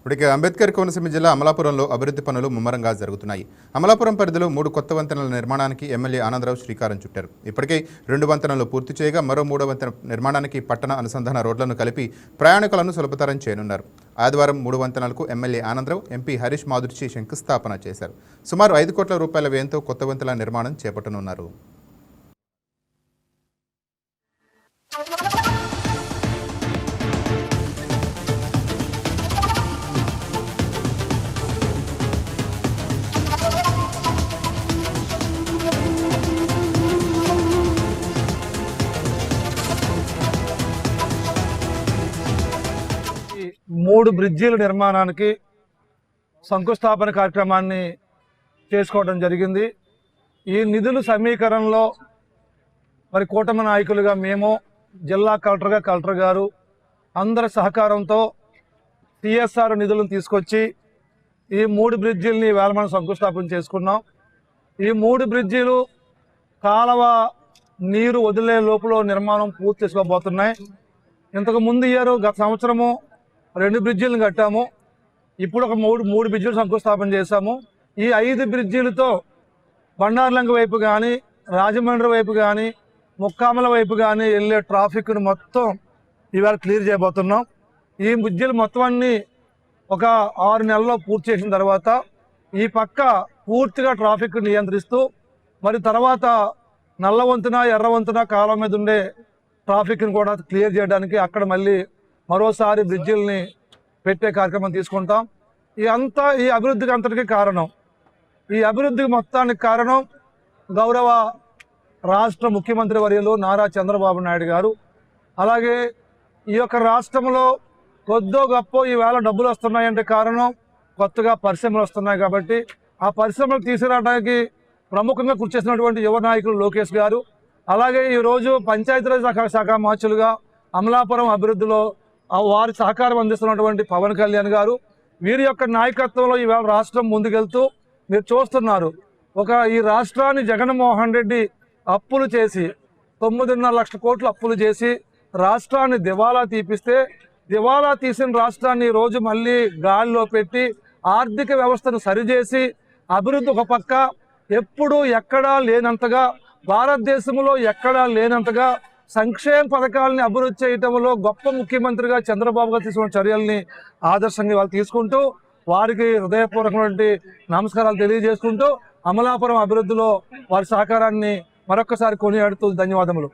ఇప్పటికే అంబేద్కర్ కోనసీమ జిల్లా అమలాపురంలో అభివృద్ధి పనులు ముమ్మరంగా జరుగుతున్నాయి. అమలాపురం పరిధిలో 3 కొత్త వంతెనల నిర్మాణానికి ఎమ్మెల్యే ఆనందరావు శ్రీకారం చుట్టారు. ఇప్పటికే 2 వంతెనలు పూర్తి చేయగా మరో 3వ వంతెన నిర్మాణానికి పట్టణ అనుసంధాన రోడ్లను కలిపి ప్రయాణికులను సులభతరం చేయనున్నారు. ఆదివారం 3 వంతెనలకు ఎమ్మెల్యే ఆనందరావు, ఎంపీ హరీష్ మాధుర్చి శంకుస్థాపన చేశారు. సుమారు 5 కోట్ల రూపాయల వ్యయంతో కొత్త వంతెనల నిర్మాణం చేపట్టనున్నారు. మూడు బ్రిడ్జీల నిర్మాణానికి శంకుస్థాపన కార్యక్రమాన్ని చేసుకోవడం జరిగింది. ఈ నిధుల సమీకరణలో మరి కూటమి నాయకులుగా మేము, జిల్లా కలెక్టర్ గారు అందరి సహకారంతో సిఎస్ఆర్ నిధులను తీసుకొచ్చి ఈ 3 బ్రిడ్జీలని వేళ మనం శంకుస్థాపన చేసుకున్నాం. ఈ 3 బ్రిడ్జీలు కాలువ నీరు వదిలే లోపల నిర్మాణం పూర్తి చేసుకోబోతున్నాయి. ఇంతకు ముందు గత సంవత్సరము 2 బ్రిడ్జీలను కట్టాము. ఇప్పుడు ఒక మూడు బ్రిడ్జీలు శంకుస్థాపన చేశాము. ఈ 5 బ్రిడ్జీలతో బండార్లంక వైపు కానీ, రాజమండ్రి వైపు కానీ, ముక్కామల వైపు కానీ వెళ్ళే ట్రాఫిక్ను మొత్తం ఇవాళ క్లియర్ చేయబోతున్నాం. ఈ బ్రిడ్జీలు మొత్తం అన్నీ ఒక 6 నెలల్లో పూర్తి చేసిన తర్వాత ఈ పక్క పూర్తిగా ట్రాఫిక్ నియంత్రిస్తూ మరి తర్వాత నల్ల వంతున, ఎర్ర వంతున కాలం మీద ఉండే ట్రాఫిక్ని కూడా క్లియర్ చేయడానికి అక్కడ మళ్ళీ మరోసారి బ్రిడ్జిల్ని పెట్టే కార్యక్రమం తీసుకుంటాం. ఈ అభివృద్ధికి అంతటికీ కారణం, ఈ అభివృద్ధికి మొత్తానికి కారణం గౌరవ రాష్ట్ర ముఖ్యమంత్రి వర్యులు నారా చంద్రబాబు నాయుడు గారు. అలాగే ఈ యొక్క రాష్ట్రంలో కొద్దో గొప్ప ఈవేళ డబ్బులు వస్తున్నాయంటే కారణం కొత్తగా పరిశ్రమలు వస్తున్నాయి కాబట్టి ఆ పరిశ్రమలు తీసుకురావడానికి ప్రముఖంగా కృషి చేసినటువంటి యువ నాయకులు లోకేష్ గారు, అలాగే ఈరోజు పంచాయతీరాజ్ శాఖ మార్చులుగా అమలాపురం అభివృద్ధిలో వారి సహకారం అందిస్తున్నటువంటి పవన్ కళ్యాణ్ గారు, వీరి యొక్క నాయకత్వంలో ఈవేళ రాష్ట్రం ముందుకెళ్తూ మీరు చూస్తున్నారు. ఈ రాష్ట్రాన్ని జగన్మోహన్ రెడ్డి అప్పులు చేసి 9.5 లక్షల కోట్లు అప్పులు చేసి రాష్ట్రాన్ని దివాలా తీపిస్తే, దివాలా తీసిన రాష్ట్రాన్ని ఈరోజు మళ్ళీ గాలిలో పెట్టి ఆర్థిక వ్యవస్థను సరిచేసి అభివృద్ధి ఒక పక్క ఎప్పుడు ఎక్కడా లేనంతగా, భారతదేశంలో ఎక్కడా లేనంతగా సంక్షేమ పథకాలని అభివృద్ధి చేయటంలో గొప్ప ముఖ్యమంత్రిగా చంద్రబాబు గారు తీసుకున్న చర్యల్ని ఆదర్శంగా వాళ్ళు తీసుకుంటూ వారికి హృదయపూర్వకమైనటువంటి నమస్కారాలు తెలియజేసుకుంటూ అమలాపురం అభివృద్ధిలో వారి సహకారాన్ని మరొకసారి కొనియాడుతూ ధన్యవాదములు.